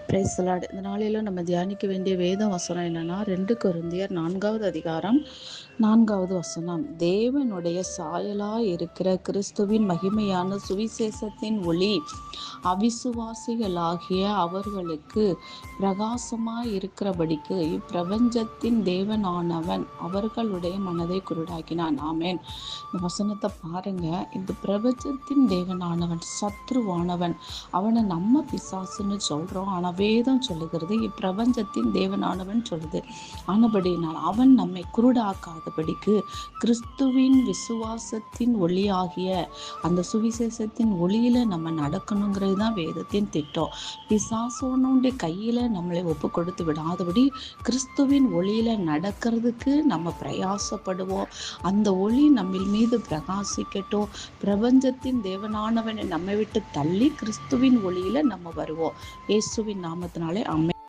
Praise the Lord. இந்த நாளில நம்ம தியானிக்க வேண்டிய வேத வசனம் என்னன்னா 2 கொரிந்தியர் 4வது அதிகாரம் 4வது வசனம். தேவனுடைய சாயலாய் இருக்கிற கிறிஸ்துவின் மகிமையான சுவிசேஷத்தின் ஒளி அவிசுவாசிகளாகிய அவர்களுக்கு பிரகாசமாய் இருக்கிறபடிக்கு இப்பிரபஞ்சத்தின் தேவனானவன் அவர்களுடைய மனதை குருடாக்கினான். ஆமென். இந்த வசனத்தை பாருங்க. இந்த பிரபஞ்சத்தின் தேவனானவன் சத்ருவானவன், அவனை நம்ம பிசாசுன்னு சொல்றோம். ஆனா வேதம் சொல்லுகிறது இப்பிரபஞ்சத்தின் தேவனானவன் சொல்லுது. ஆனபடினால் அவன் நம்மை குருடாக்காதபடிக்கு கிறிஸ்துவின் விசுவாசத்தின் ஒளியாகிய அந்த சுவிசேஷத்தின் ஒளியில நம்ம நடக்கணுங்கிறது தான் வேதத்தின் திட்டம். பிசாசோனுடைய கையில நம்மளை ஒப்பு கொடுத்து விடாதபடி கிறிஸ்துவின் ஒளியில நடக்கிறதுக்கு நம்ம பிரயாசப்படுவோம். அந்த ஒளி நம்ம மீது பிரகாசிக்கட்டும். பிரபஞ்சத்தின் தேவனானவனை நம்மை விட்டு தள்ளி கிறிஸ்துவின் ஒளியில நம்ம வருவோம். இயேசுவின் நாமத்தினாலே ஆமென்.